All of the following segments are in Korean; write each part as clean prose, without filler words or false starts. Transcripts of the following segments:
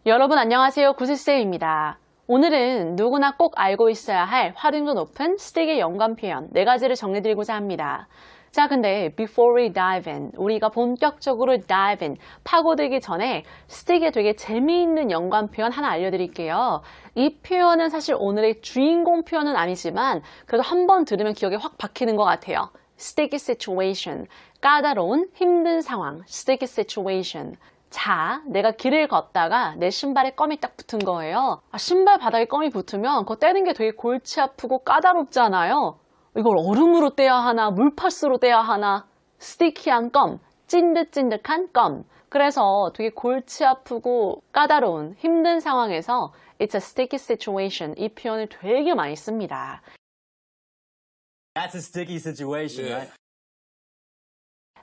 여러분 안녕하세요. 구슬쌤입니다. 오늘은 누구나 꼭 알고 있어야 할 활용도 높은 stick의 연관 표현 4가지를 정리드리고자 합니다. 자, 근데 before we dive in, 우리가 본격적으로 dive in, 파고들기 전에 stick의 되게 재미있는 연관 표현 하나 알려드릴게요. 이 표현은 사실 오늘의 주인공 표현은 아니지만 그래도 한번 들으면 기억에 확 박히는 것 같아요. sticky situation, 까다로운, 힘든 상황, sticky situation. 자, 내가 길을 걷다가 내 신발에 껌이 딱 붙은 거예요. 신발 바닥에 껌이 붙으면 그거 떼는 게 되게 골치 아프고 까다롭잖아요. 이걸 얼음으로 떼야 하나, 물파스로 떼야 하나. 스티키한 껌, 찐득찐득한 껌. 그래서 되게 골치 아프고 까다로운 힘든 상황에서 It's a sticky situation. 이 표현을 되게 많이 씁니다. That's a sticky situation, right?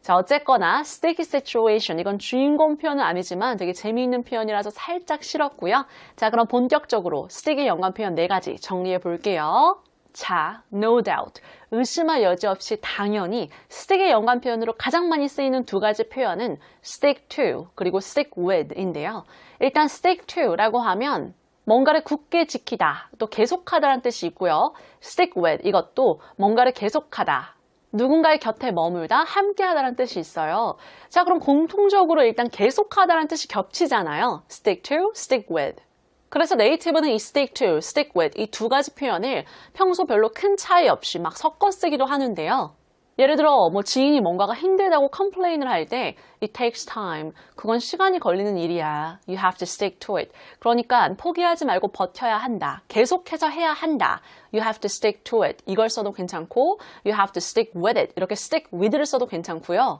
자, 어쨌거나 sticky situation, 이건 주인공 표현은 아니지만 되게 재미있는 표현이라서 살짝 싫었고요. 자, 그럼 본격적으로 sticky 연관 표현 4가지 정리해 볼게요. 자, no doubt, 의심할 여지 없이 당연히 stick의 연관 표현으로 가장 많이 쓰이는 2가지 표현은 stick to 그리고 stick with인데요. 일단 stick to라고 하면 뭔가를 굳게 지키다, 또 계속하다라는 뜻이 있고요. stick with, 이것도 뭔가를 계속하다, 누군가의 곁에 머물다, 함께하다라는 뜻이 있어요. 자, 그럼 공통적으로 일단 계속하다라는 뜻이 겹치잖아요. stick to, stick with. 그래서 네이티브는 이 stick to, stick with 이 2가지 표현을 평소 별로 큰 차이 없이 막 섞어 쓰기도 하는데요. 예를 들어 뭐 지인이 뭔가가 힘들다고 컴플레인을 할 때 It takes time. 그건 시간이 걸리는 일이야. You have to stick to it. 그러니까 포기하지 말고 버텨야 한다. 계속해서 해야 한다. You have to stick to it. 이걸 써도 괜찮고 You have to stick with it. 이렇게 stick with를 써도 괜찮고요.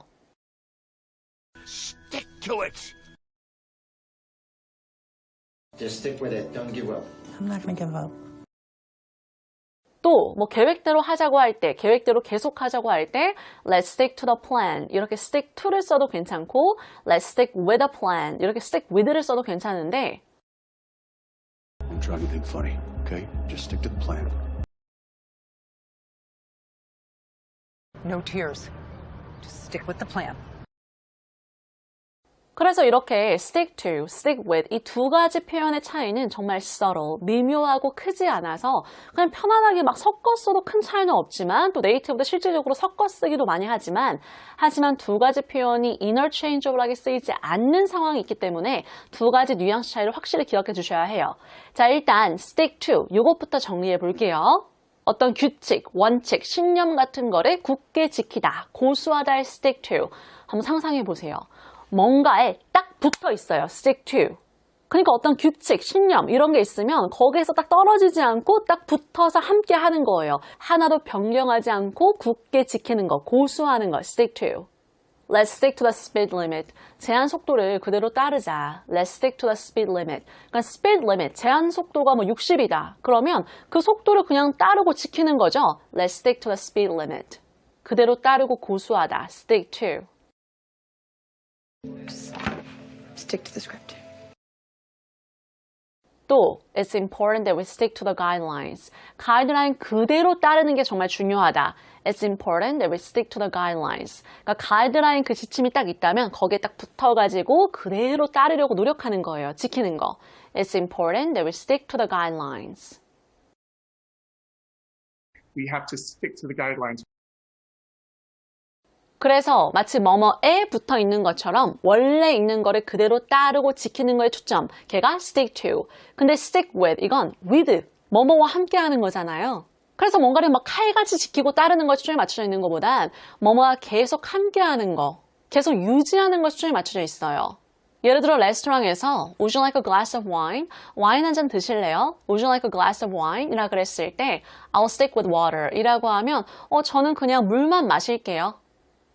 Stick to it. Just stick with it. Don't give up. I'm not gonna give up. 또 뭐 계획대로 하자고 할 때, 계획대로 계속하자고 할 때 Let's stick to the plan. 이렇게 stick to를 써도 괜찮고 Let's stick with a plan. 이렇게 stick with를 써도 괜찮은데 Don't try anything funny, okay? Just stick to the plan. No tears. Just stick with the plan. 그래서 이렇게 stick to, stick with 이 2가지 표현의 차이는 정말 subtle, 미묘하고 크지 않아서 그냥 편안하게 막 섞어 써도 큰 차이는 없지만 또 네이티브도 실질적으로 섞어 쓰기도 많이 하지만 2가지 표현이 interchangeable하게 쓰이지 않는 상황이 있기 때문에 2가지 뉘앙스 차이를 확실히 기억해 주셔야 해요. 자, 일단 stick to 이것부터 정리해 볼게요. 어떤 규칙, 원칙, 신념 같은 거를 굳게 지키다, 고수하다의 stick to. 한번 상상해 보세요. 뭔가에 딱 붙어 있어요. stick to. 그러니까 어떤 규칙, 신념 이런 게 있으면 거기에서 딱 떨어지지 않고 딱 붙어서 함께 하는 거예요. 하나도 변경하지 않고 굳게 지키는 거, 고수하는 거, stick to. Let's stick to the speed limit. 제한 속도를 그대로 따르자. Let's stick to the speed limit. 그러니까 speed limit, 제한 속도가 뭐 60이다. 그러면 그 속도를 그냥 따르고 지키는 거죠. Let's stick to the speed limit. 그대로 따르고 고수하다. stick to. Stick to the script. 또 It's important that we stick to the guidelines. 가이드라인 그대로 따르는 게 정말 중요하다. It's important that we stick to the guidelines. 그러니까 가이드라인 그 지침이 딱 있다면 거기에 딱 붙어가지고 그대로 따르려고 노력하는 거예요. 지키는 거. It's important that we stick to the guidelines. We have to stick to the guidelines. 그래서 마치 뭐뭐에 붙어 있는 것처럼 원래 있는 거를 그대로 따르고 지키는 거에 초점. 걔가 stick to. 근데 stick with, 이건 with, 뭐뭐와 함께 하는 거잖아요. 그래서 뭔가를 막 칼같이 지키고 따르는 거에 초점이 맞춰져 있는 것보단 뭐뭐와 계속 함께 하는 거, 계속 유지하는 것에 초점이 맞춰져 있어요. 예를 들어 레스토랑에서 Would you like a glass of wine? 와인 한 잔 드실래요? Would you like a glass of wine? 이라 그랬을 때 I'll stick with water 이라고 하면 저는 그냥 물만 마실게요.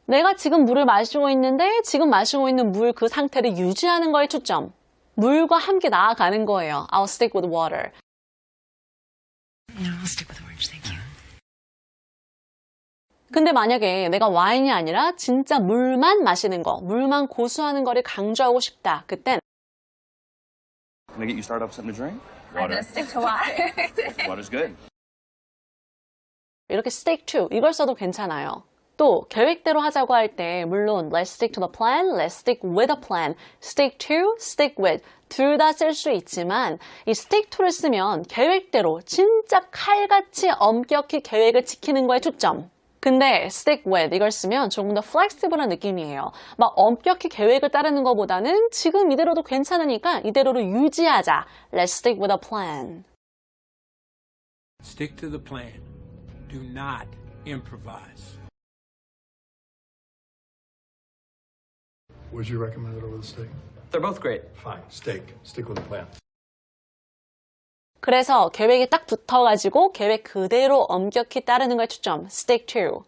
내가 지금 물을 마시고 있는데 지금 마시고 있는 물 그 상태를 유지하는 거에 초점. 물과 함께 나아가는 거예요. I'll stick with water. No, I'll stick with orange, thank you. 근데 만약에 내가 와인이 아니라 진짜 물만 마시는 거, 물만 고수하는 거를 강조하고 싶다. 그땐 Can I get you started up something to drink? I'm gonna stick to water. Water's good. 이렇게 stick to 이걸 써도 괜찮아요. 또 계획대로 하자고 할 때 물론 let's stick to the plan, let's stick with a plan, stick to, stick with 둘 다 쓸 수 있지만 이 stick to를 쓰면 계획대로 진짜 칼같이 엄격히 계획을 지키는 거에 초점. 근데 stick with 이걸 쓰면 조금 더 flexible한 느낌이에요. 막 엄격히 계획을 따르는 것보다는 지금 이대로도 괜찮으니까 이대로로 유지하자. Let's stick with a plan. Stick to the plan. Do not improvise. Would you recommend it over the steak? They're both great. Fine, steak. Stick with the plan. 그래서 계획에 딱 붙어가지고 계획 그대로 엄격히 따르는 거에 초점. Stick to.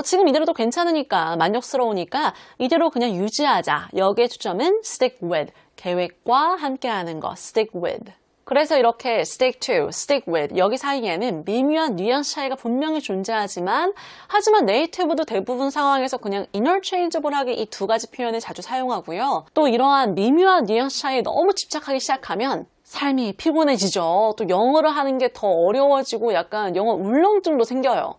지금 이대로도 괜찮으니까 만족스러우니까 이대로 그냥 유지하자. 여기에 초점은 stick with. 계획과 함께하는 거. stick with. 그래서 이렇게 stick to, stick with 여기 사이에는 미묘한 뉘앙스 차이가 분명히 존재하지만 하지만 네이티브도 대부분 상황에서 그냥 interchangeable하게 이 두 가지 표현을 자주 사용하고요. 또 이러한 미묘한 뉘앙스 차이에 너무 집착하기 시작하면 삶이 피곤해지죠. 또 영어를 하는 게 더 어려워지고 약간 영어 울렁증도 생겨요.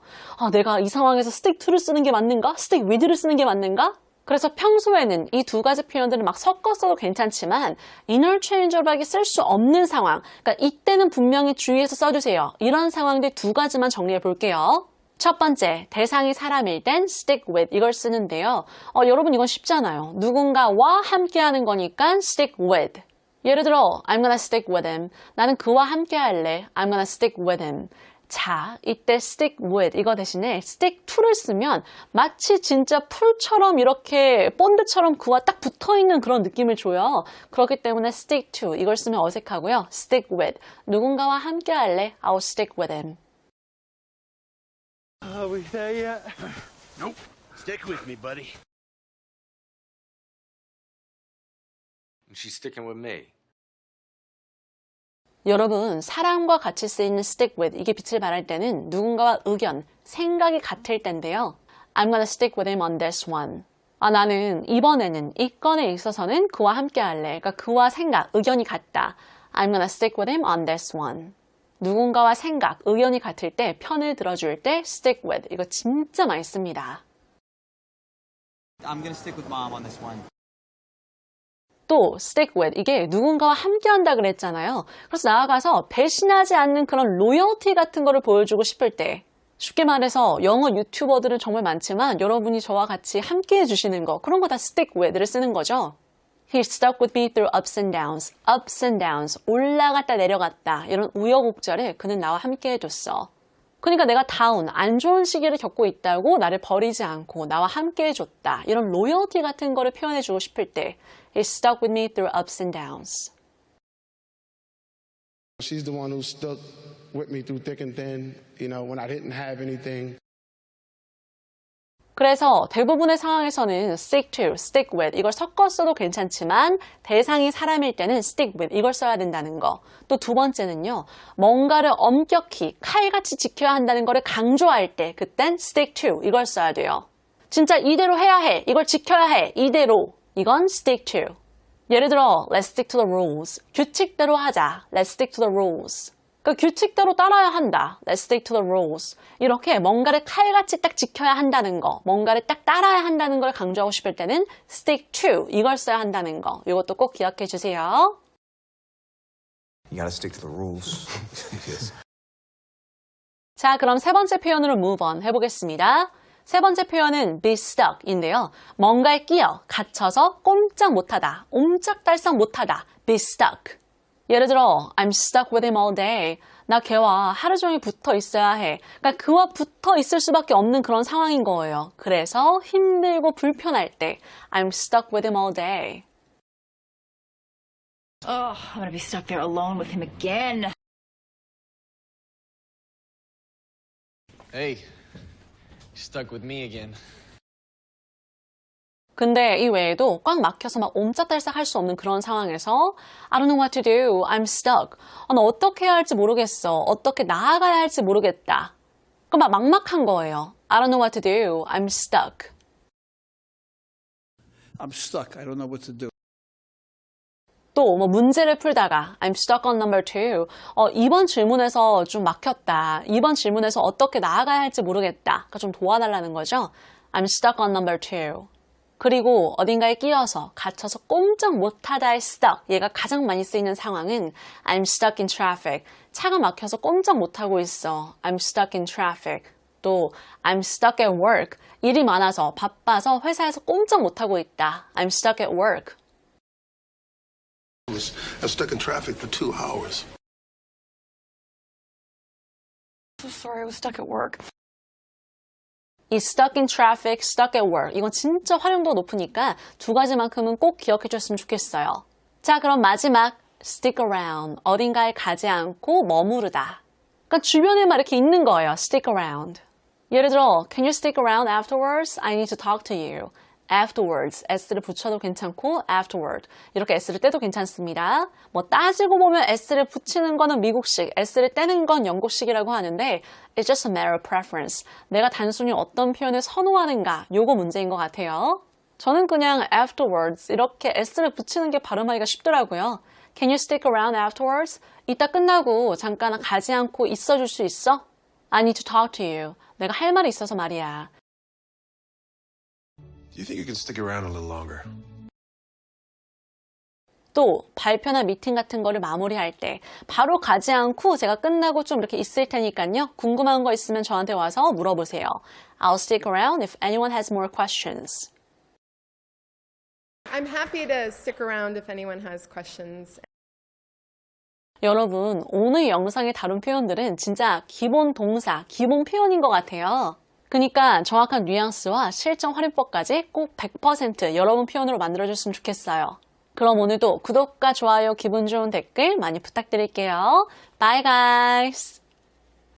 내가 이 상황에서 stick to를 쓰는 게 맞는가? stick with를 쓰는 게 맞는가? 그래서 평소에는 이 두 가지 표현들을 막 섞어 써도 괜찮지만 interchangeable하게 쓸 수 없는 상황, 그러니까 이때는 분명히 주의해서 써주세요. 이런 상황들 두 가지만 정리해 볼게요. 첫 번째, 대상이 사람일 땐 stick with 이걸 쓰는데요. 여러분 이건 쉽잖아요. 누군가와 함께하는 거니까 stick with. 예를 들어 I'm gonna stick with him. 나는 그와 함께 할래. I'm gonna stick with him. 자, 이때 stick with 이거 대신에 stick to를 쓰면 마치 진짜 풀처럼 이렇게 본드처럼 그와 딱 붙어있는 그런 느낌을 줘요. 그렇기 때문에 stick to 이걸 쓰면 어색하고요. stick with 누군가와 함께 할래. I'll stick with him. Are we there yet? Nope. Stick with me, buddy. She's sticking with me. 여러분, 사람과 같이 쓰이는 stick with 이게 빛을 발할 때는 누군가와 의견, 생각이 같을 때인데요. I'm gonna stick with him on this one. 나는 이번에는 이 건에 있어서는 그와 함께 할래. 그러니까 그와 생각, 의견이 같다. I'm gonna stick with him on this one. 누군가와 생각, 의견이 같을 때 편을 들어줄 때 stick with 이거 진짜 많이 씁니다. I'm gonna stick with mom on this one. 또 stick with 이게 누군가와 함께한다 그랬잖아요. 그래서 나아가서 배신하지 않는 그런 로열티 같은 거를 보여주고 싶을 때 쉽게 말해서 영어 유튜버들은 정말 많지만 여러분이 저와 같이 함께 해주시는 거 그런 거 다 stick with를 쓰는 거죠. He stuck with me through ups and downs. ups and downs. 올라갔다 내려갔다. 이런 우여곡절을 그는 나와 함께 해줬어. 그러니까 내가 다운, 안 좋은 시기를 겪고 있다고 나를 버리지 않고 나와 함께 해줬다. 이런 로열티 같은 거를 표현해주고 싶을 때 He stuck with me through ups and downs. She's the one who stuck with me through thick and thin, you know, when I didn't have anything. 그래서 대부분의 상황에서는 stick to, stick with 이걸 섞어 써도 괜찮지만 대상이 사람일 때는 stick with 이걸 써야 된다는 거. 또 두 번째는요. 뭔가를 엄격히 칼같이 지켜야 한다는 거를 강조할 때 그땐 stick to 이걸 써야 돼요. 진짜 이대로 해야 해. 이걸 지켜야 해. 이대로. 이건 stick to. 예를 들어 let's stick to the rules. 규칙대로 하자. Let's stick to the rules. 그러니까 규칙대로 따라야 한다. Let's stick to the rules. 이렇게 뭔가를 칼같이 딱 지켜야 한다는 거, 뭔가를 딱 따라야 한다는 걸 강조하고 싶을 때는 stick to 이걸 써야 한다는 거. 이것도 꼭 기억해 주세요. You gotta stick to the rules. Yes. 자, 그럼 세 번째 표현으로 move on 해보겠습니다. 세 번째 표현은 be stuck인데요. 뭔가에 끼어, 갇혀서 꼼짝 못하다, 옴짝달싹 못하다, be stuck. 예를 들어, I'm stuck with him all day. 나 걔와 하루 종일 붙어 있어야 해. 그러니까 그와 붙어 있을 수밖에 없는 그런 상황인 거예요. 그래서 힘들고 불편할 때 I'm stuck with him all day. Oh, I'm gonna be stuck there alone with him again. Hey, you're stuck with me again. 근데 이 외에도 꽉 막혀서 막 옴짝달싹 할 수 없는 그런 상황에서 I don't know what to do. I'm stuck. 나 어떻게 해야 할지 모르겠어. 어떻게 나아가야 할지 모르겠다. 그럼 막 막막한 거예요. I don't know what to do. I'm stuck. I'm stuck. I don't know what to do. 또 뭐 문제를 풀다가 I'm stuck on number 2. 이번 질문에서 좀 막혔다. 이번 질문에서 어떻게 나아가야 할지 모르겠다. 그러니까 좀 도와달라는 거죠. I'm stuck on number 2. 그리고 어딘가에 끼어서 갇혀서 꼼짝 못하다의 stuck. 얘가 가장 많이 쓰이는 상황은 I'm stuck in traffic. 차가 막혀서 꼼짝 못하고 있어. I'm stuck in traffic. 또 I'm stuck at work. 일이 많아서 바빠서 회사에서 꼼짝 못하고 있다. I'm stuck at work. I'm stuck in traffic for 2 hours. So sorry, I was stuck at work. 이 stuck in traffic, stuck at work. 이건 진짜 활용도가 높으니까 두 가지만큼은 꼭 기억해 줬으면 좋겠어요. 자, 그럼 마지막 stick around. 어딘가에 가지 않고 머무르다. 그러니까 주변에 막 이렇게 있는 거예요. stick around. 예를 들어, can you stick around afterwards? I need to talk to you. afterwards, s를 붙여도 괜찮고 afterward, 이렇게 s를 떼도 괜찮습니다. 뭐 따지고 보면 s를 붙이는 거는 미국식, s를 떼는 건 영국식이라고 하는데 it's just a matter of preference. 내가 단순히 어떤 표현을 선호하는가, 요거 문제인 것 같아요. 저는 그냥 afterwards 이렇게 s를 붙이는 게 발음하기가 쉽더라고요. Can you stick around afterwards? 이따 끝나고 잠깐 가지 않고 있어줄 수 있어? I need to talk to you. 내가 할 말이 있어서 말이야. Do you think you can stick around a little longer? 또 발표나 미팅 같은 거를 마무리할 때 바로 가지 않고 제가 끝나고 좀 이렇게 있을 테니까요. 궁금한 거 있으면 저한테 와서 물어보세요. I'll stick around if anyone has more questions. I'm happy to stick around if anyone has questions. 여러분, 오늘 영상에 다룬 표현들은 진짜 기본 동사, 기본 표현인 것 같아요. 그러니까 정확한 뉘앙스와 실전 활용법까지 꼭 100% 여러분 표현으로 만들어줬으면 좋겠어요. 그럼 오늘도 구독과 좋아요, 기분 좋은 댓글 많이 부탁드릴게요. Bye guys!